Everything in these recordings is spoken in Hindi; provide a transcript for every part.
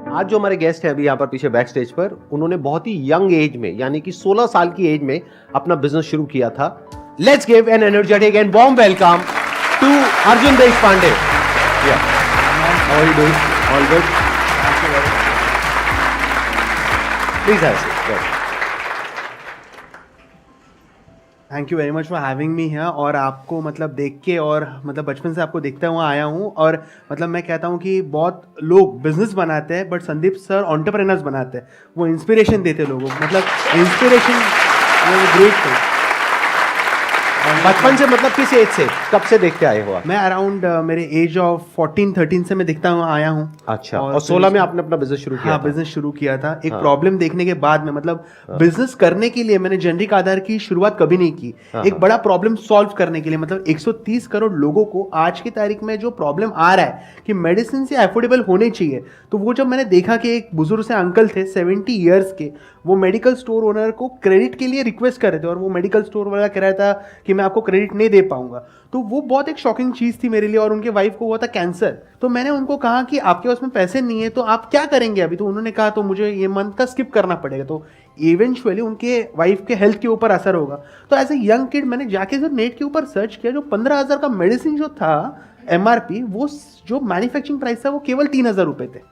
आज जो हमारे गेस्ट हैं अभी यहाँ पर पीछे बैक स्टेज पर, उन्होंने बहुत ही यंग एज में यानी कि 16 साल की एज में अपना बिजनेस शुरू किया था। Let's give an energetic and warm welcome to Arjun Deshpande. How are you doing? All good? Please have a seat. Thank you very much for having me here. और आपको मतलब देख के और मतलब बचपन से आपको देखता हुआ आया हूँ, और मतलब मैं कहता हूँ कि बहुत लोग बिजनेस बनाते हैं बट संदीप सर एंटरप्रेन्योर्स बनाते हैं। वो इंस्पिरेशन देते लोगों को, मतलब इंस्पिरेशन ग्रेट थिंग। बचपन से मतलब किस एज से, कब से देखते आए हो आप? मैं अराउंड मेरे एज ऑफ 14-13 से मैं दिखता हुआ आया हूँ। अच्छा, और 16 में आपने अपना बिजनेस शुरू किया? हाँ, बिजनेस शुरू किया था। एक प्रॉब्लम देखने के बाद में, मतलब बिजनेस करने के लिए मैंने जेनरिक आधार की शुरुआत कभी नहीं की। एक बड़ा प्रॉब्लम सॉल्व करने के लिए, मतलब 130 करोड़ लोगों को आज की तारीख में जो प्रॉब्लम आ रहा है कि मेडिसिन से अफोर्डेबल होने चाहिए, तो वो जब मैंने देखा कि एक बुजुर्ग से अंकल थे 70 ईयर्स के, वो मेडिकल स्टोर ओनर को क्रेडिट के लिए रिक्वेस्ट कर रहे थे और वो मेडिकल स्टोर वाला कह रहा था कि मैं आपको क्रेडिट नहीं दे पाऊंगा, तो वो बहुत एक शॉकिंग चीज़ थी मेरे लिए। और उनके वाइफ को हुआ था कैंसर, तो मैंने उनको कहा कि आपके पास में पैसे नहीं है तो आप क्या करेंगे अभी? तो उन्होंने कहा तो मुझे ये मंथ का स्किप करना पड़ेगा, तो इवेंचुअली उनके वाइफ के हेल्थ के ऊपर असर होगा। तो एज ए यंग किड मैंने जाके जब नेट के ऊपर सर्च किया, जो 15,000 का मेडिसिन जो था MRP, वो जो मैन्युफैक्चरिंग प्राइस था वो केवल 3,000 रुपये थे।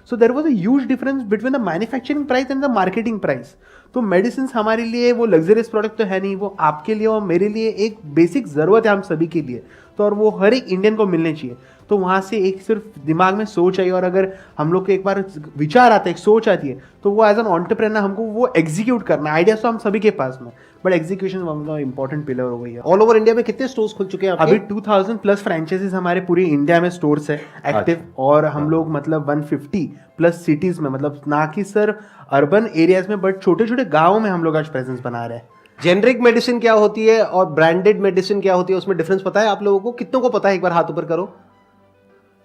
So there was a huge difference between the manufacturing price and the marketing price. तो मेडिसिन हमारे लिए वो लग्जरियस प्रोडक्ट तो है नहीं, वो आपके लिए और मेरे लिए एक बेसिक ज़रूरत है, हम सभी के लिए। तो और वो हर एक इंडियन को मिलने चाहिए। तो वहाँ से एक सिर्फ दिमाग में सोच आई, और अगर हम लोग को एक बार विचार आता है, एक सोच आती है, तो वो एज एन एंटरप्रेन्योर हमको वो एग्जीक्यूट करना। आइडियाज तो हम सभी के पास में, but execution one of the important pillar हो गई है। ऑल ओवर इंडिया में कितने स्टोर्स खुल चुके हैं आपके? अभी 2000 प्लस फ्रेंचाइजीज हमारे पूरी इंडिया में स्टोर्स है एक्टिव। और हम लोग मतलब 150 प्लस सिटीज में, मतलब ना कि सर अर्बन एरियाज में, बट छोटे छोटे गाँव में हम लोग आज प्रेजेंस बना रहे हैं। जेनरिक मेडिसिन क्या होती है और ब्रांडेड मेडिसिन क्या होती है, उसमें डिफरेंस पता है आप लोगों को? कितनों को पता है? एक बार हाथ ऊपर करो।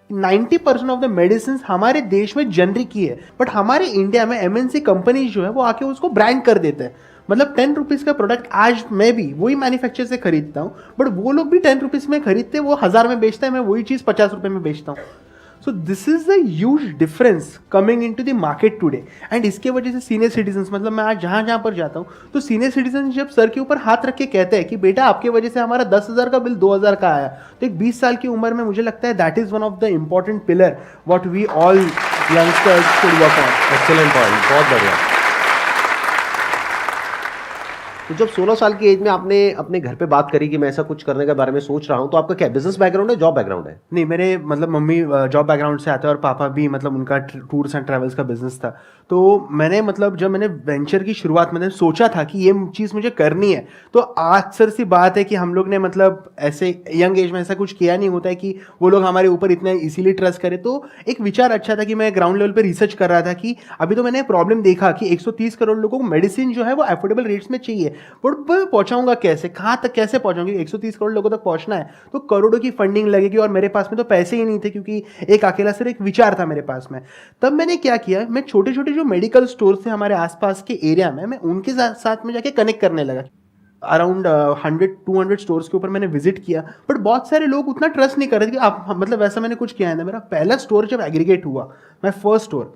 90% ऑफ द मेडिसिन हमारे देश में जनरिक ही है, बट हमारे इंडिया में MNC कंपनीज जो है वो आके उसको ब्रांड कर देते हैं। मतलब 10 रुपीज़ का प्रोडक्ट आज मैं भी वही मैन्युफैक्चर से खरीदता हूँ, बट वो लोग भी 10 रुपीज़ में खरीदते हैं, वो 1000 में बेचता है, मैं वही चीज़ 50 रुपये में बेचता हूँ। So this is the huge difference coming into the market today. And इसके वजह से सीनियर सिटीजन, मतलब मैं आज जहाँ जहाँ पर जाता हूँ, तो सीनियर सिटीजन जब सर के ऊपर हाथ रख के कहते हैं कि बेटा आपके वजह से हमारा 10,000 का बिल 2,000 का आया, तो एक 20 साल की उम्र में मुझे लगता है that is one of the important pillar what we all youngsters should work on. Excellent point, बहुत बढ़िया। तो जब 16 साल की एज में आपने अपने घर पे बात करी कि मैं ऐसा कुछ करने के बारे में सोच रहा हूँ, तो आपका क्या बिजनेस बैकग्राउंड है, जॉब बैकग्राउंड है? नहीं, मेरे मतलब मम्मी जॉब बैकग्राउंड से आते हैं और पापा भी, मतलब उनका टूर्स एंड ट्रैवल्स का बिजनेस था। तो मैंने मतलब जब मैंने वेंचर की शुरुआत मैंने सोचा था कि ये चीज़ मुझे करनी है, तो अक्सर सी बात है कि हम लोग ने मतलब ऐसे यंग एज में ऐसा कुछ किया नहीं होता है कि वो लोग हमारे ऊपर इतना इसीलिए ट्रस्ट करें। तो एक विचार अच्छा था कि मैं ग्राउंड लेवल पर रिसर्च कर रहा था कि अभी तो मैंने प्रॉब्लम देखा कि 130 करोड़ लोगों को मेडिसिन जो है वो अफोर्डेबल रेट्स में चाहिए, बट पहुंचाऊंगा कैसे, कहाँ तक कैसे पहुंचाऊंगी? 130 करोड़ लोगों तक पहुंचना है तो करोड़ों की फंडिंग लगेगी, और मेरे पास में तो पैसे ही नहीं थे, क्योंकि एक अकेला सिर्फ एक विचार था मेरे पास में। तब मैंने क्या किया, मैं छोटे छोटे जो मेडिकल स्टोर थे हमारे आसपास के एरिया में, मैं उनके साथ में जाके कनेक्ट करने लगा। अराउंड 100-200 स्टोर्स के ऊपर मैंने विजिट किया, बट बहुत सारे लोग उतना ट्रस्ट नहीं कर रहे थे कि आप, मतलब वैसा मैंने कुछ किया है ना। मेरा पहला स्टोर जब एग्रीगेट हुआ, मैं फर्स्ट स्टोर,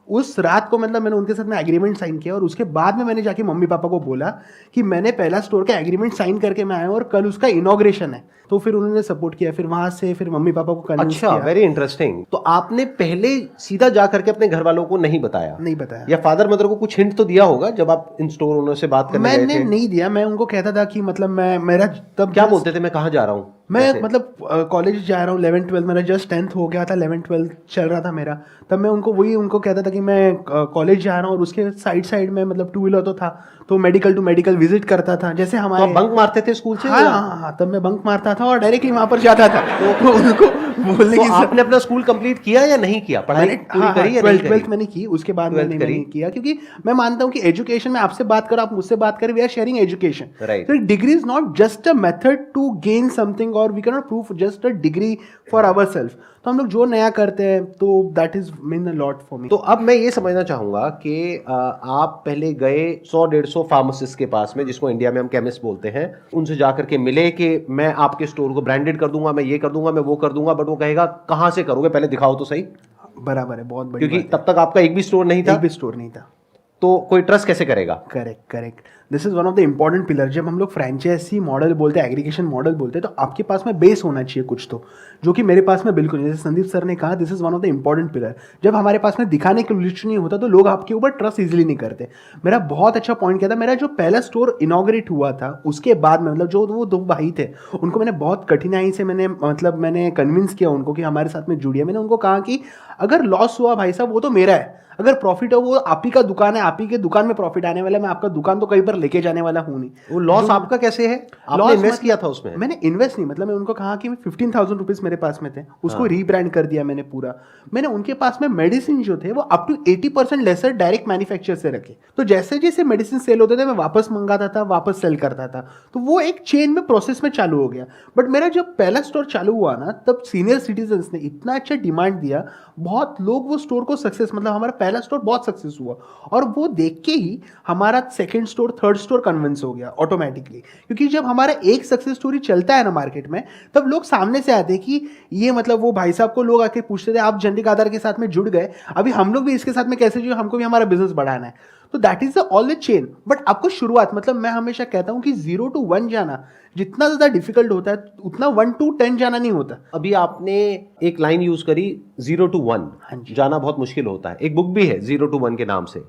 उस रात को मतलब मैंने उनके साथ में एग्रीमेंट साइन किया, और उसके बाद में मैंने जाके मम्मी पापा को बोला कि मैंने पहला स्टोर का एग्रीमेंट साइन करके मैं आया हूँ और कल उसका इनॉग्रेशन है। तो फिर उन्होंने सपोर्ट किया, फिर वहां से फिर मम्मी पापा को कन्विंस किया। अच्छा, वेरी इंटरेस्टिंग। तो आपने पहले सीधा जा करके अपने घर वालों को नहीं बताया? नहीं बताया। या फादर मदर को कुछ हिंट तो दिया होगा जब आप इन स्टोर ओनर से बात करने गए थे? मैंने नहीं दिया। मैं उनको कहता था कि मतलब मैं, मेरा तब क्या बोलते थे, मैं कहाँ जा रहा हूँ? मैं मतलब कॉलेज जा रहा हूँ, 11th-12 मेरा जस्ट 10th हो गया था, 11th-12 चल रहा था मेरा। तब मैं उनको कहता था कि मैं कॉलेज जा रहा हूँ, और उसके साइड में मतलब 2 व्हीलर तो था, तो मेडिकल टू मेडिकल विजिट करता था। जैसे हमारे बंक मारते थे स्कूल से? हाँ, तब मैं बंक मारता था और डायरेक्टली वहां पर जाता था। तो उनको बोलने की आपने अपना स्कूल कंप्लीट किया या नहीं किया? पढ़ाई पूरी करी या नहीं करी? 12th मैंने की, उसके बाद मैंने नहीं किया, क्योंकि मैं मानता हूँ कि एजुकेशन में आपसे बात करो, आप मुझसे बात करें, वी आर शेयरिंग एजुकेशन। तो degree is not just a method to gain something, और we can not prove just a degree for ourself. तो हम लोग जो नया करते हैं, तो that is mean a lot for me. तो अब मैं ये समझना चाहूंगा कि आप पहले गए 100-150 फार्मासिस्ट के पास में, जिसको इंडिया में हम केमिस्ट बोलते हैं, उनसे जाकर के मिले कि मैं आपके स्टोर को ब्रांडेड कर दूंगा, मैं ये कर दूंगा, मैं वो कर दूंगा, बट वो कहेगा कहाँ से करोगे, पहले दिखाओ तो सही। बराबर है, बहुत बड़ी क्योंकि बात तब तक आपका एक भी स्टोर नहीं है। था, एक भी स्टोर नहीं था, तो कोई ट्रस्ट कैसे करेगा? Correct correct. This is one of the important pillar. जब हम लोग फ्रेंचाइजी मॉडल बोलते हैं, एग्रीगेशन मॉडल बोलते हैं, तो आपके पास में बेस होना चाहिए कुछ तो, जो कि मेरे पास में बिल्कुल नहीं। जैसे संदीप सर ने कहा, this is one of the important pillar. जब हमारे पास में दिखाने के लिस्ट नहीं होता तो लोग आपके ऊपर ट्रस्ट इजीली नहीं करते। मेरा बहुत अच्छा पॉइंट क्या था, मेरा जो पहला स्टोर इनॉग्रेट हुआ था उसके बाद में, मतलब जो वो दो भाई थे उनको मैंने बहुत कठिनाई से मैंने कन्विंस किया उनको कि हमारे साथ में जुड़िए। मैंने उनको कहा कि अगर लॉस हुआ भाई साहब वो तो मेरा है, अगर प्रॉफिट हो वो आप ही का दुकान है, आप ही के दुकान में प्रॉफिट आने वाला है, मैं आपका दुकान तो कहीं पर लेके जाने वाला हूँ नहीं। वो लॉस आपका कैसे है? आपने इन्वेस्ट किया था उसमें? मैंने इन्वेस्ट नहीं, मतलब मैं उनको कहा कि 15,000 रुपीज मेरे पास में थे, उसको रीब्रांड कर दिया मैंने पूरा। मैंने उनके पास में मेडिसिन जो थे वो up to 80% lesser direct manufacture से रखे, तो जैसे जैसे मेडिसिन सेल होते थे मैं वापस मंगाता था, वापस सेल करता था, तो वो एक चेन में प्रोसेस में चालू हो गया। बट मेरा जब पहला स्टोर चालू हुआ ना, तब सीनियर सिटीजन्स ने इतना अच्छा डिमांड दिया, बहुत लोग वो स्टोर को सक्सेस, मतलब हमारा पहला स्टोर बहुत सक्सेस हुआ, और वो देख के ही हमारा second store, third store convince हो गया ऑटोमेटिकली। क्योंकि जब हमारा एक सक्सेस स्टोरी चलता है ना मार्केट में, तब लोग सामने से आते हैं कि ये, मतलब वो भाई साहब को लोग आके पूछते थे आप जेनरिक आधार के साथ में जुड़ गए, अभी हम लोग भी इसके साथ में कैसे जुड़े, हमको भी हमारा बिजनेस बढ़ाना है। तो that is the all the chain. But आपको शुरुआत, मतलब मैं हमेशा कहता हूं कि 0 to 1 जाना जितना ज्यादा डिफिकल्ट होता है उतना 1 to 10 जाना नहीं होता। अभी आपने एक लाइन यूज करी 0 to 1 जाना बहुत मुश्किल होता है, एक बुक भी है 0 to 1 के नाम से।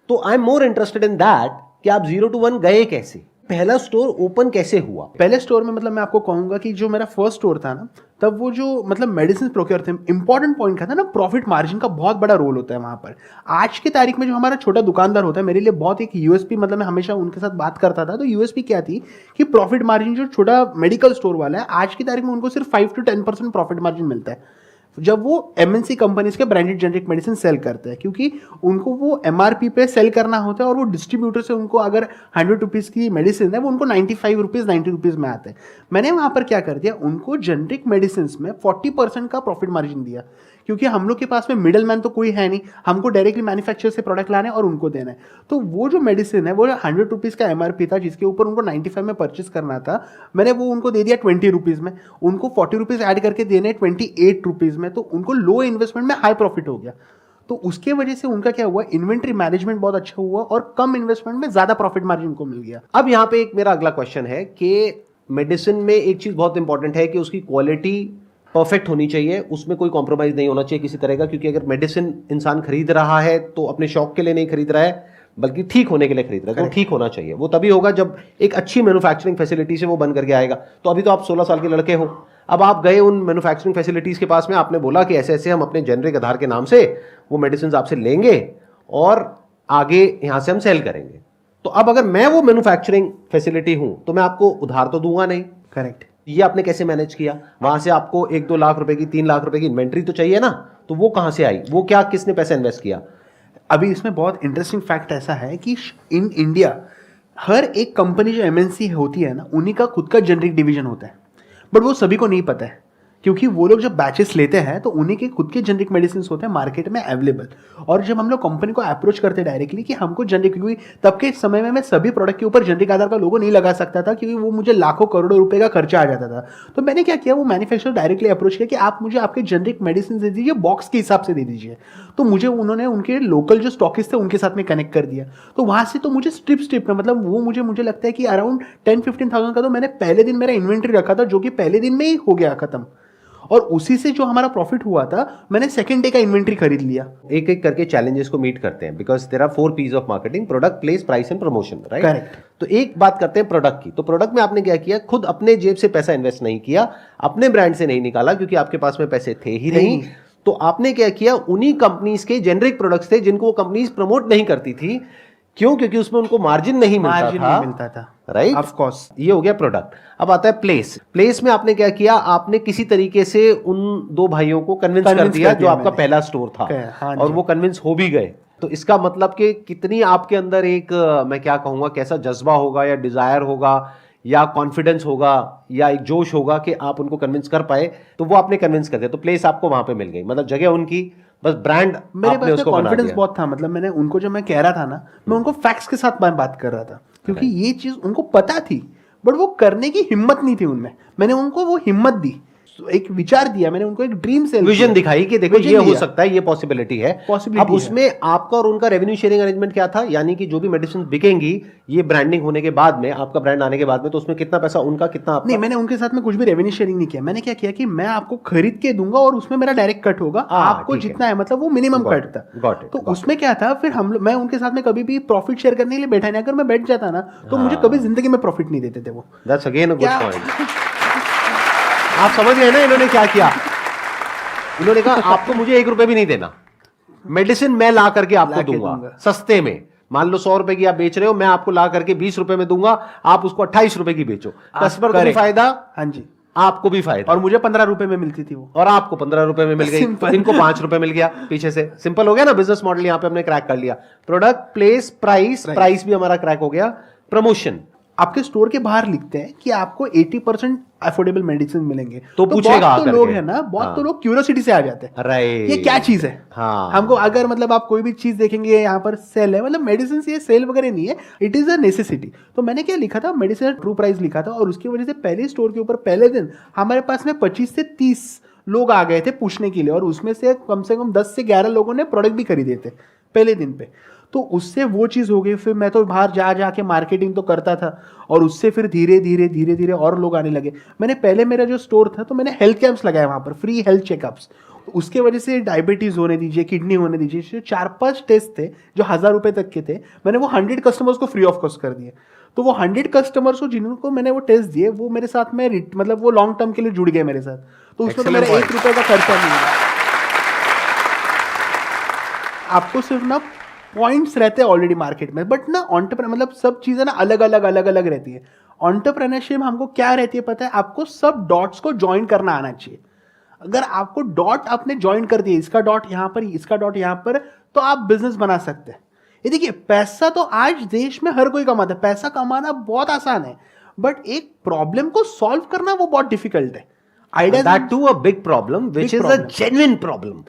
तो I am more interested in that कि आप 0 to 1 गए कैसे, पहला स्टोर ओपन कैसे हुआ? पहले स्टोर में, मतलब मैं आपको कहूंगा कि जो मेरा फर्स्ट स्टोर था ना, तब वो जो मतलब मेडिसिन प्रोक्योर थे, इंपॉर्टेंट पॉइंट क्या था ना, प्रॉफिट मार्जिन का बहुत बड़ा रोल होता है वहां पर। आज की तारीख में जो हमारा छोटा दुकानदार होता है, मेरे लिए बहुत एक यूएसपी, मतलब मैं हमेशा उनके साथ बात करता था, तो यूएसपी क्या थी कि प्रॉफिट मार्जिन, जो छोटा मेडिकल स्टोर वाला है आज की तारीख में उनको सिर्फ 5 to 10% प्रॉफिट मार्जिन मिलता है जब वो एमएनसी कंपनीज के ब्रांडेड जेनरिक मेडिसिन सेल करते हैं, क्योंकि उनको वो एमआरपी पे सेल करना होता है, और वो डिस्ट्रीब्यूटर से उनको अगर 100 रुपीज़ की मेडिसिन है वो उनको 95 रुपीज़ 90 रुपीज़ में आते हैं। मैंने वहाँ पर क्या कर दिया, उनको जेनरिक मेडिसिन में 40% का प्रॉफिट मार्जिन दिया, क्योंकि हम लोग के पास में मिडल मैन तो कोई है नहीं, हमको डायरेक्टली मैन्युफैक्चर से प्रोडक्ट लाना है और उनको देना है। तो वो जो मेडिसिन है वो 100 रुपीज़ का एमआरपी था, जिसके ऊपर उनको 95 में परचेस करना था, मैंने वो उनको दे दिया 20 रुपीज़ में, उनको 40 रुपीज़ ऐड करके देने 28 रुपीज़ में, तो उनको लो इन्वेस्टमेंट में हाई प्रॉफिट हो गया। तो उसके वजह से उनका क्या हुआ, इन्वेंट्री मैनेजमेंट बहुत अच्छा हुआ और कम इन्वेस्टमेंट में ज़्यादा प्रॉफिट मार्जिन को मिल गया। अब यहाँ पे एक मेरा अगला क्वेश्चन है कि मेडिसिन में एक चीज़ बहुत इंपॉर्टेंट है कि उसकी क्वालिटी परफेक्ट होनी चाहिए, उसमें कोई कॉम्प्रोमाइज नहीं होना चाहिए किसी तरह का, क्योंकि अगर मेडिसिन इंसान खरीद रहा है तो अपने शौक के लिए नहीं खरीद रहा है बल्कि ठीक होने के लिए खरीद रहा है, तो ठीक होना चाहिए। वो तभी होगा जब एक अच्छी मैन्युफैक्चरिंग फैसिलिटी से वो बन करके आएगा। तो अभी तो आप 16 साल के लड़के हो, अब आप गए उन मैन्युफैक्चरिंग फैसिलिटीज़ के पास में, आपने बोला कि ऐसे ऐसे हम अपने जेनरिक आधार के नाम से वो मेडिसिन आपसे लेंगे और आगे यहाँ से हम सेल करेंगे। तो अब अगर मैं वो मैन्युफैक्चरिंग फैसिलिटी हूँ तो मैं आपको उधार तो दूंगा नहीं। करेक्ट। ये आपने कैसे मैनेज किया? वहां से आपको 1-2 लाख रुपए की, 3 लाख रुपए की इन्वेंट्री तो चाहिए ना, तो वो कहां से आई? वो क्या, किसने पैसा इन्वेस्ट किया? अभी इसमें बहुत इंटरेस्टिंग फैक्ट ऐसा है कि इन इंडिया हर एक कंपनी जो एमएनसी होती है ना, उन्हीं का खुद का जेनरिक डिवीजन होता है, बट वो सभी को नहीं पता है, क्योंकि वो लोग जब बैचेस लेते हैं तो उन्हीं के खुद के जेनरिक मेडिसिन होते हैं मार्केट में अवेलेबल। और जब हम लोग कंपनी को अप्रोच करते हैं डायरेक्टली कि हमको जेनरिक, क्योंकि तब के समय में मैं सभी प्रोडक्ट के ऊपर जेनरिक आधार का लोगो नहीं लगा सकता था, क्योंकि वो मुझे लाखों करोड़ों रुपए का खर्चा आ जाता था। तो मैंने क्या किया, वो मैन्युफैक्चरर डायरेक्टली अप्रोच किया कि आप मुझे आपके जेनरिक मेडिसिन दे दीजिए, बॉक्स के हिसाब से दे दीजिए। तो मुझे उन्होंने उनके लोकल जो स्टॉकिस्ट थे उनके साथ में कनेक्ट कर दिया। तो वहाँ से तो मुझे स्ट्रिप में, मतलब वो मुझे लगता है कि अराउंड 10-15,000 का तो मैंने पहले दिन मेरा इन्वेंट्री रखा था, जो कि पहले दिन में ही हो गया खत्म। और उसी से जो हमारा प्रॉफिट हुआ था, मैंने सेकंड डे का इन्वेंट्री खरीद लिया। एक एक करके चैलेंजेस को मीट करते हैं, because there are 4 P's of marketing: product, place, price and promotion, right? Correct. तो एक बात करते हैं प्रोडक्ट की। तो प्रोडक्ट में आपने क्या किया, खुद अपने जेब से पैसा इन्वेस्ट नहीं किया, अपने ब्रांड से नहीं निकाला, क्योंकि आपके पास में पैसे थे ही नहीं। तो आपने क्या किया, उन्हीं कंपनीज के जेनरिक प्रोडक्ट्स थे जिनको वो कंपनीज प्रमोट नहीं करती थी। क्यों? क्योंकि उसमें उनको मार्जिन नहीं मिलता था, राइट? Of course. ये हो गया प्रोडक्ट। अब आता है प्लेस। प्लेस में आपने क्या किया, आपने किसी तरीके से उन 2 भाइयों को कन्विंस कर दिया जो आपका पहला स्टोर था, और वो कन्विंस हो भी गए। तो इसका मतलब कि कितनी आपके अंदर एक, मैं क्या कहूंगा, कैसा जज्बा होगा या डिजायर होगा या कॉन्फिडेंस होगा या एक जोश होगा कि आप उनको कन्विंस कर पाए, तो वो आपने कन्विंस कर दिया। तो प्लेस आपको वहां पे मिल गई, मतलब जगह उनकी, बस ब्रांड मेरे पास कॉन्फिडेंस बहुत था। मतलब मैंने उनको, जब मैं कह रहा था ना, मैं उनको फैक्ट्स के साथ बात कर रहा था, क्योंकि ये चीज उनको पता थी, बट वो करने की हिम्मत नहीं थी उनमें। मैंने उनको वो हिम्मत दी। एक विचार दिया, मैंने उनको एक ड्रीम सेल, विजन दिखाई कि देखो Vision ये हो दिया। सकता है, ये पॉसिबिलिटी है। अब उसमें आपका और उनका रेवेन्यू शेयरिंग अरेंजमेंट क्या था, यानी कि जो भी मेडिसिन बिकेंगी ये ब्रांडिंग होने के बाद में, आपका ब्रांड आने के बाद में, तो उसमें कितना पैसा उनका, कितना आपका? नहीं, मैंने उनके साथ में कुछ भी रेवेन्यू शेयरिंग नहीं किया। मैंने क्या किया कि मैं आपको खरीद के दूंगा और उसमें मेरा डायरेक्ट कट होगा, आपको ठीक है। जितना है, मतलब वो मिनिमम कट था। Got it, तो got उसमें क्या था, फिर मैं उनके साथ में कभी भी प्रॉफिट शेयर करने के लिए बैठा नहीं। अगर मैं बैठ जाता ना तो मुझे कभी जिंदगी में प्रॉफिट नहीं देते थे वो। दैट्स अगेन अ गुड क्या- पॉइंट। आप समझ गए ना इन्होंने क्या किया? इन्होंने कहा आपको मुझे 1 रुपए भी नहीं देना, मेडिसिन मैं ला करके आपको दूंगा सस्ते में। मान लो 100 रुपए की आप बेच रहे हो, मैं आपको ला करके 20 रुपए में दूंगा, आप उसको 28 रुपए की बेचो। कस्टमर को भी फायदा, हाँ जी, आपको भी फायदा, और मुझे 15 रुपए में मिलती थी वो, और आपको 15 रुपए में मिल गई, तो इनको 5 रुपए मिल गया पीछे से। सिंपल हो गया ना बिजनेस मॉडल, यहां पे हमने क्रैक कर लिया। प्रोडक्ट, प्लेस, प्राइस भी हमारा क्रैक हो गया। प्रमोशन, आपके स्टोर के बाहर लिखते हैं कि आपको 80% अफोर्डेबल मेडिसिन मिलेंगे, तो पूछेगा बहुत तो आकर लोग के। है ना, बहुत हाँ। तो लोग क्यूरियोसिटी से आ जाते हैं, राइट, ये क्या चीज है। हाँ। हमको अगर मतलब आप कोई भी चीज देखेंगे यहाँ पर सेल है, मतलब मेडिसिन ये सेल वगैरह नहीं है, इट इज अ नेसेसिटी। तो मैंने क्या लिखा था, मेडिसिन ट्रू प्राइस लिखा था, और उसकी वजह से पहले स्टोर के ऊपर पहले दिन हमारे पास में 25 से 30 लोग आ गए थे पूछने के लिए, और उसमें से कम 10 से 11 लोगों ने प्रोडक्ट भी खरीदे थे पहले दिन पे। तो उससे वो चीज़ हो गई। फिर मैं तो बाहर जाके मार्केटिंग तो करता था, और उससे फिर धीरे धीरे और लोग आने लगे। मैंने पहले मेरा जो स्टोर था तो मैंने हेल्थ कैंप्स लगाए वहाँ पर, फ्री हेल्थ चेकअप्स। उसके वजह से डायबिटीज़ होने दीजिए, किडनी होने दीजिए, 4-5 टेस्ट थे जो 1000 रुपये तक के थे, मैंने वो 100 कस्टमर्स को फ्री ऑफ कॉस्ट कर दिए। तो वो 100 कस्टमर्स को जिनको मैंने वो टेस्ट दिए, वो मेरे साथ में मतलब वो लॉन्ग टर्म के लिए जुड़ गए मेरे साथ। तो उसमें तो मेरा 1 रुपये का खर्चा नहीं है। आपको सिर्फ ना पॉइंट्स रहते हैं ऑलरेडी मार्केट में, बट ना एंटरप्रेन्योर मतलब सब चीज़ें ना अलग अलग रहती है। एंटरप्रेन्योरशिप हमको क्या रहती है पता है, आपको सब डॉट्स को ज्वाइन करना आना चाहिए। अगर आपको डॉट आपने ज्वाइन कर दिया, इसका डॉट यहाँ पर, इसका डॉट यहाँ पर, तो आप बिजनेस बना सकते हैं। ये देखिए, पैसा तो आज देश में हर कोई कमाता है, पैसा कमाना बहुत आसान है, बट एक प्रॉब्लम को सॉल्व करना वो बहुत डिफिकल्ट है। That to a big problem which is a genuine problem.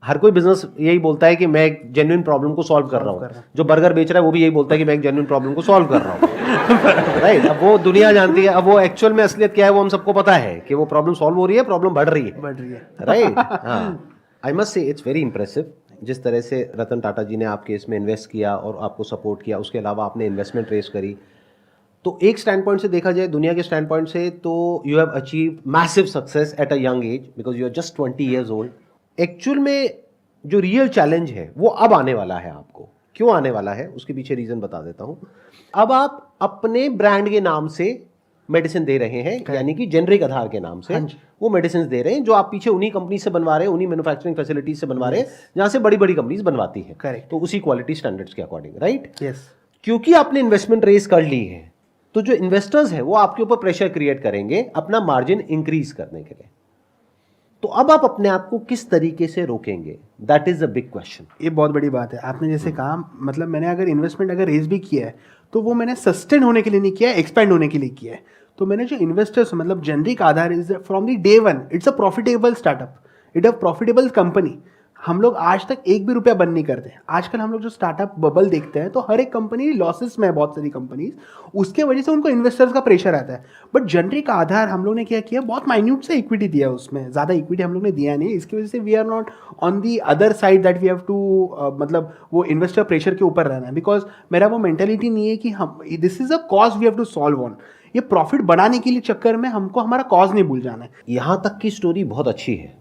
हर कोई बिजनेस यही बोलता है कि मैं एक जेन्युइन प्रॉब्लम को सॉल्व कर रहा हूँ। जो बर्गर बेच रहा है वो भी यही बोलता है कि मैं एक जेन्युइन प्रॉब्लम को सॉल्व कर रहा हूँ। राइट, अब वो दुनिया जानती है, अब वो एक्चुअल में असलियत क्या है वो हम सबको पता है कि वो प्रॉब्लम सॉल्व हो रही है, प्रॉब्लम बढ़ रही है। राइट, हाँ। आई मस्ट से इट्स वेरी इंप्रेसिव जिस तरह से रतन टाटा जी ने आपके इसमें इन्वेस्ट किया और आपको सपोर्ट किया, उसके अलावा आपने इन्वेस्टमेंट रेस करी। तो एक स्टैंड पॉइंट से देखा जाए, दुनिया के स्टैंड पॉइंट से, तो you have achieve massive success at a young age because you are just 20 years old. Actual में जो रियल चैलेंज है वो अब आने वाला है आपको। क्यों आने वाला है उसके पीछे रीजन बता देता हूं। अब आप अपने ब्रांड के नाम से मेडिसिन दे रहे हैं, यानी कि जेनरिक आधार के नाम से वो मेडिसिन दे रहे हैं, जो आप पीछे उन्हीं कंपनी से बनवा रहे हैं, उन्हीं मैन्युफैक्चरिंग फैसिलिटीज से बनवा रहे हैं जहां से बड़ी बड़ी कंपनीज बनवाती है। करेक्ट। तो उसी क्वालिटी स्टैंडर्ड्स के अकॉर्डिंग, राइट? यस। क्योंकि आपने इन्वेस्टमेंट रेस कर ली है, तो जो इन्वेस्टर्स है वो आपके ऊपर प्रेशर क्रिएट करेंगे अपना मार्जिन इंक्रीज करने के लिए। तो अब आप अपने आप को किस तरीके से रोकेंगे? That is a big question. ये बहुत बड़ी बात है। आपने जैसे कहा, मतलब मैंने अगर इन्वेस्टमेंट अगर रेज भी किया है तो वो मैंने सस्टेन होने के लिए नहीं किया है, एक्सपेंड होने के लिए किया है। तो मैंने जो इन्वेस्टर्स, मतलब generic Aadhaar is from the day one, it's a profitable startup, it a profitable company. हम लोग आज तक एक भी रुपया बंद नहीं करते। आजकल हम लोग जो स्टार्टअप बबल देखते हैं तो हर एक कंपनी लॉसेस में है, बहुत सारी कंपनीज, उसके वजह से उनको इन्वेस्टर्स का प्रेशर आता है। बट जेनरिक आधार हम लोग ने क्या किया, बहुत माइन्यूट से इक्विटी दिया, उसमें ज़्यादा इक्विटी हम लोग ने दिया नहीं। इसकी वजह से we are not on the other side that we have to, मतलब वो इन्वेस्टर प्रेशर के ऊपर रहना है, बिकॉज मेरा वो मेंटेलिटी नहीं है कि हम this is a cause we have to solve on. ये प्रॉफिट बढ़ाने के लिए चक्कर में हमको हमारा कॉज नहीं भूल जाना है। यहाँ तक की स्टोरी बहुत अच्छी है,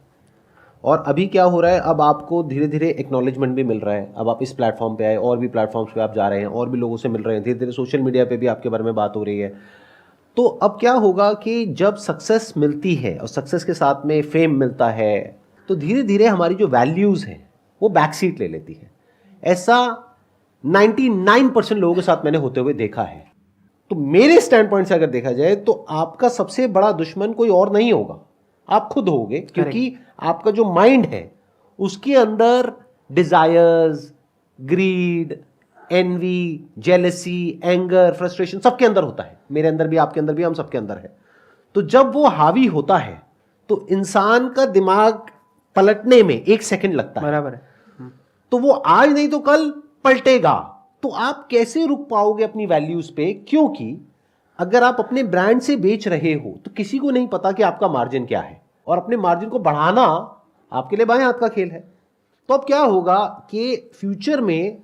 और अभी क्या हो रहा है, अब आपको धीरे धीरे एक्नॉलेजमेंट भी मिल रहा है। अब आप इस प्लेटफॉर्म पे आए, और भी प्लेटफॉर्म्स पे आप जा रहे हैं, और भी लोगों से मिल रहे हैं, धीरे धीरे सोशल मीडिया पे भी आपके बारे में बात हो रही है। तो अब क्या होगा कि जब सक्सेस मिलती है और सक्सेस के साथ में फेम मिलता है, तो धीरे धीरे हमारी जो वैल्यूज़ हैं वो बैक सीट ले लेती है। ऐसा 99% लोगों के साथ मैंने होते हुए देखा है। तो मेरे स्टैंड पॉइंट से अगर देखा जाए तो आपका सबसे बड़ा दुश्मन कोई और नहीं होगा, आप खुद होगे, क्योंकि आपका जो माइंड है उसके अंदर desires, greed, envy, jealousy, anger, frustration सबके अंदर होता है। मेरे अंदर भी, आपके अंदर भी, हम सबके अंदर है। तो जब वो हावी होता है तो इंसान का दिमाग पलटने में 1 सेकंड लगता है, बराबर है। तो वो आज नहीं तो कल पलटेगा। तो आप कैसे रुक पाओगे अपनी वैल्यूज पे? क्योंकि अगर आप अपने ब्रांड से बेच रहे हो तो किसी को नहीं पता कि आपका मार्जिन क्या है। और अपने मार्जिन को बढ़ाना आपके लिए बाएं हाथ का खेल है। तो अब क्या होगा कि फ्यूचर में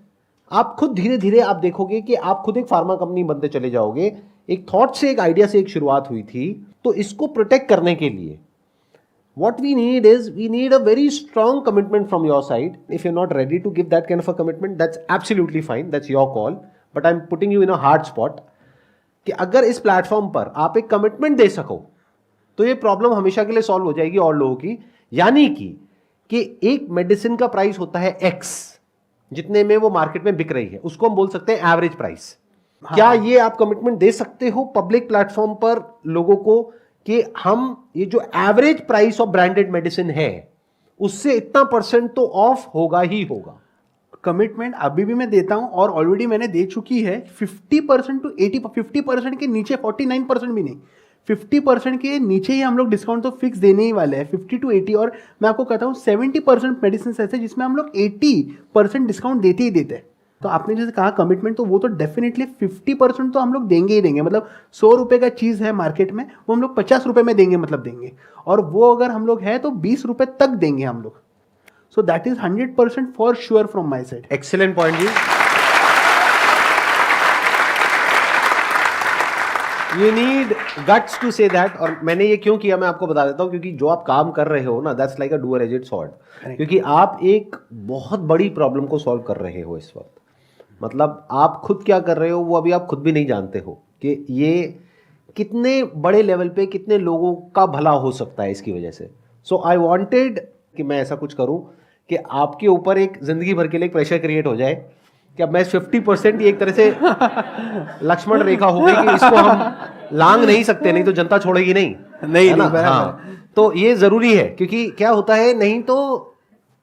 आप खुद धीरे धीरे आप देखोगे कि आप खुद एक फार्मा कंपनी बनते चले जाओगे। एक थॉट से, एक आइडिया से एक शुरुआत हुई थी। तो इसको प्रोटेक्ट करने के लिए what we need is we need a very strong commitment from your side. If you're not ready to give that kind of a commitment, that's absolutely fine, that's your call, but I'm putting you in a hard spot कि अगर इस प्लेटफॉर्म पर आप एक कमिटमेंट दे सको तो ये प्रॉब्लम हमेशा के लिए सॉल्व हो जाएगी और लोगों की। यानी कि एक मेडिसिन का प्राइस होता है X, जितने में वो मार्केट में बिक रही है, उसको हम बोल सकते हैं एवरेज प्राइस। क्या ये आप कमिटमेंट दे सकते हो पब्लिक प्लेटफॉर्म पर लोगों को कि हम ये जो average price of branded medicine है उससे इतना परसेंट तो ऑफ होगा ही होगा? कमिटमेंट अभी भी मैं देता हूं और ऑलरेडी मैंने दे चुकी है 50% टू 50% के नीचे 49% भी नहीं, 50% के नीचे ही हम लोग डिस्काउंट तो फिक्स देने ही वाले हैं, 50 to 80। और मैं आपको कहता हूँ 70% मेडिसिन ऐसे जिसमें हम लोग 80% डिस्काउंट देते ही देते हैं। तो आपने जैसे कहा कमिटमेंट, तो वो तो डेफिनेटली 50% तो हम लोग देंगे ही देंगे। मतलब 100 रुपये का चीज़ है मार्केट में, वो हम लोग 50 रुपये में देंगे, मतलब देंगे। और वो अगर हम लोग है तो 20 रुपये तक देंगे हम लोग। So that is 100% for sure from my side. Excellent point ji. You need guts to say that. और मैंने ये क्यों किया मैं आपको बता देता हूं, क्योंकि जो आप काम कर रहे हो ना, that's like a dual edged sword. क्योंकि आप एक बहुत बड़ी प्रॉब्लम को सॉल्व कर रहे हो इस वक्त। मतलब आप खुद क्या कर रहे हो वो अभी आप खुद भी नहीं जानते हो कि ये कितने बड़े लेवल पे कितने लोगों का भला हो सकता है इसकी वजह से। सो आई वांटेड कि मैं ऐसा कुछ करूं कि आपके ऊपर एक जिंदगी भर के लिए प्रेशर क्रिएट हो जाए कि अब मैं 50% एक तरह से लक्ष्मण रेखा हो गई कि इसको हम लांग नहीं सकते, नहीं तो जनता छोड़ेगी नहीं है ना। हाँ, तो ये जरूरी है, क्योंकि क्या होता है, नहीं तो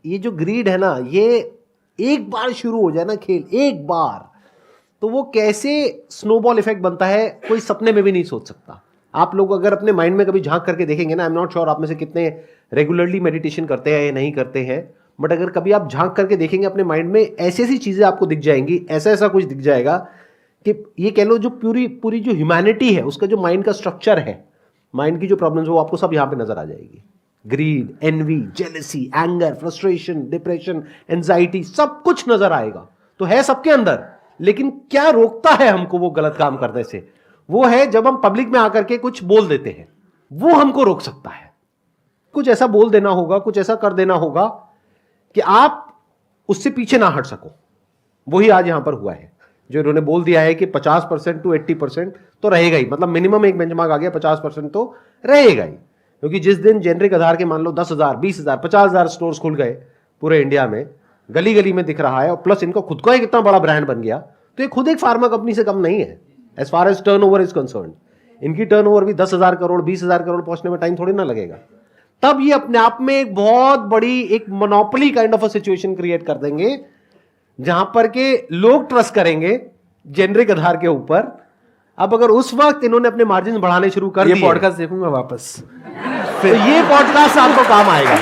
ये जो ग्रीड है ना, ये एक बार शुरू हो जाए ना खेल, एक बार, तो वो कैसे स्नोबॉल इफेक्ट बनता है कोई सपने में भी नहीं सोच सकता। आप लोग अगर अपने माइंड में कभी झांक करके देखेंगे ना, आई एम नॉट श्योर आप में से कितने रेगुलरली मेडिटेशन करते हैं या नहीं करते हैं, बट अगर कभी आप झांक करके देखेंगे अपने माइंड में, ऐसी ऐसी चीजें आपको दिख जाएंगी, ऐसा ऐसा कुछ दिख जाएगा कि ये कह लो जो पूरी जो ह्यूमैनिटी है उसका जो माइंड का स्ट्रक्चर है, माइंड की जो प्रॉब्लम्स वो आपको सब यहाँ पे नजर आ जाएगी। Greed, envy, jealousy, anger, frustration, depression, anxiety, सब कुछ नजर आएगा। तो है सबके अंदर, लेकिन क्या रोकता है हमको वो गलत काम करने से? वो है जब हम पब्लिक में आकर के कुछ बोल देते हैं, वो हमको रोक सकता है। कुछ ऐसा बोल देना होगा, कुछ ऐसा कर देना होगा कि आप उससे पीछे ना हट सको। वही आज यहां पर हुआ है, जो इन्होंने बोल दिया है कि 50% टू 80% तो रहेगा ही। मतलब मिनिमम एक बेंचमार्क आ गया, 50% तो रहेगा ही। क्योंकि जिस दिन जेनरिक आधार के मान लो 10,000, 20,000, 50,000 स्टोर्स खुल गए पूरे इंडिया में, गली गली में दिख रहा है, और प्लस इनका खुद का एक इतना बड़ा ब्रांड बन गया, तो ये खुद एक फार्मा कंपनी से कम नहीं है as far as turnover is concern. इनकी टर्नओवर भी 10,000 करोड़, 20,000 करोड़ पहुंचने में टाइम थोड़ी ना लगेगा। तब ये अपने आप में एक बहुत बड़ी एक monopoly kind of a situation create कर देंगे, जहां पर के लोग ट्रस्ट करेंगे जेनरिक आधार के ऊपर। अब अगर उस वक्त इन्होंने अपने मार्जिन बढ़ाने शुरू कर दिए, ये पॉडकास्ट देखूंगा वापस, तो ये पॉडकास्ट आपको काम आएगा।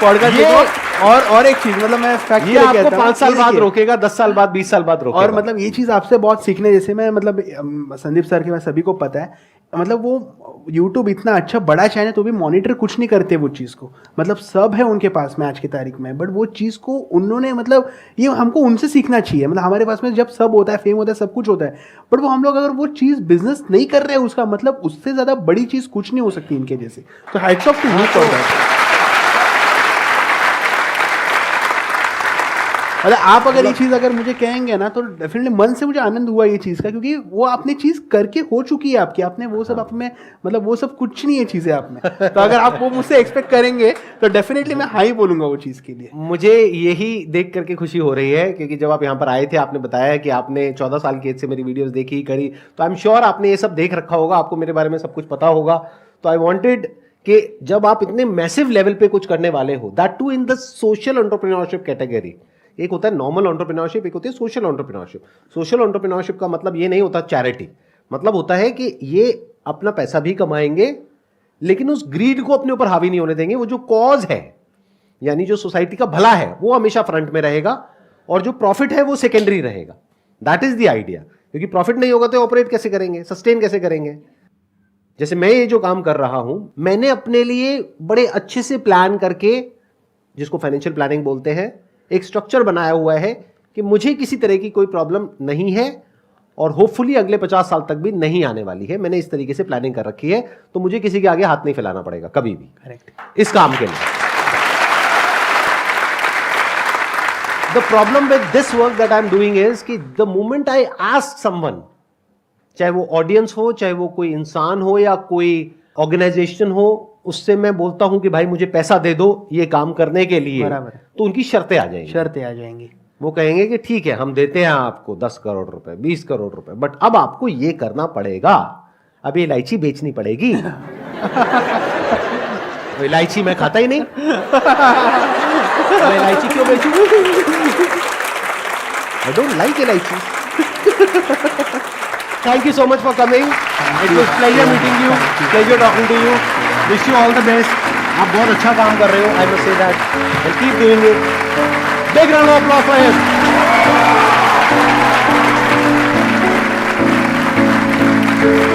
पॉडकास्ट और एक चीज, मतलब मैं फैक्ट ये आपको 5 साल बाद रोकेगा, 10 साल बाद, 20 साल बाद रोकेगा। और मतलब ये चीज आपसे बहुत सीखने जैसे, मैं मतलब संदीप सर के, मैं सभी को पता है, मतलब वो YouTube इतना अच्छा बड़ा चैनल तो भी मॉनिटर कुछ नहीं करते वो चीज़ को। मतलब सब है उनके पास में आज की तारीख में, बट वो चीज़ को उन्होंने, मतलब ये हमको उनसे सीखना चाहिए। मतलब हमारे पास में जब सब होता है, फेम होता है, सब कुछ होता है, बट वो हम लोग अगर वो चीज़ बिजनेस नहीं कर रहे हैं, उसका मतलब उससे ज़्यादा बड़ी चीज़ कुछ नहीं हो सकती इनके जैसे। तो hats off to you for that. मतलब आप अगर ये चीज़ अगर मुझे कहेंगे ना, तो डेफिनेटली मन से मुझे आनंद हुआ ये चीज़ का, क्योंकि वो आपने चीज़ करके हो चुकी है आपकी, आपने वो सब आप में, मतलब वो सब कुछ नहीं है चीज़ें आप में। तो अगर आप वो मुझसे एक्सपेक्ट करेंगे तो डेफिनेटली मैं हाँ ही बोलूंगा वो चीज़ के लिए। मुझे यही देख करके खुशी हो रही है, क्योंकि जब आप यहाँ पर आए थे, आपने बताया कि आपने 14 साल की एज से मेरी वीडियोस देखी करी, तो आई एम श्योर आपने ये सब देख रखा होगा, आपको मेरे बारे में सब कुछ पता होगा। तो आई वांटेड कि जब आप इतने मैसिव लेवल पे कुछ करने वाले हो, that too in the social entrepreneurship category. एक होता है नॉर्मल एंटरप्रेन्योरशिप, एक होती है सोशल एंटरप्रेन्योरशिप। सोशल एंटरप्रेन्योरशिप का मतलब ये नहीं होता चैरिटी, मतलब होता है कि ये अपना पैसा भी कमाएंगे, लेकिन उस ग्रीड को अपने ऊपर हावी नहीं होने देंगे। वो जो कॉज है, यानी जो सोसाइटी का भला है, वो हमेशा फ्रंट में रहेगा, और जो प्रॉफिट है वो सेकेंडरी रहेगा। That is the idea. क्योंकि प्रॉफिट नहीं होगा तो ऑपरेट कैसे करेंगे, सस्टेन कैसे करेंगे? जैसे मैं ये जो काम कर रहा हूं, मैंने अपने लिए बड़े अच्छे से प्लान करके, जिसको फाइनेंशियल प्लानिंग बोलते हैं, एक स्ट्रक्चर बनाया हुआ है कि मुझे किसी तरह की कोई प्रॉब्लम नहीं है और होपफुली अगले 50 साल तक भी नहीं आने वाली है। मैंने इस तरीके से प्लानिंग कर रखी है, तो मुझे किसी के आगे हाथ नहीं फैलाना पड़ेगा कभी भी। करेक्ट। इस काम के लिए the problem with this work that I am doing is कि the moment I ask someone, चाहे वो ऑडियंस हो, चाहे वो कोई इंसान हो या कोई ऑर्गेनाइजेशन हो, उससे मैं बोलता हूं कि भाई मुझे पैसा दे दो ये काम करने के लिए, बराबर है। तो उनकी शर्तें आ जाएंगी। शर्तें आ जाएंगी। वो कहेंगे कि ठीक है हम देते हैं आपको 10 करोड़ रुपए, 20 करोड़ रुपए, बट अब आपको ये करना पड़ेगा, अब ये इलायची बेचनी पड़ेगी। तो इलायची मैं खाता ही नहीं, मैं इलायची क्यों बेचूं? I don't like elaichi. Thank you so much for coming, it was pleasure meeting you, pleasure talking to you, wish you all the best. आप बहुत अच्छा काम कर रहे हो, I must say that, and keep doing it. Big round of applause for him.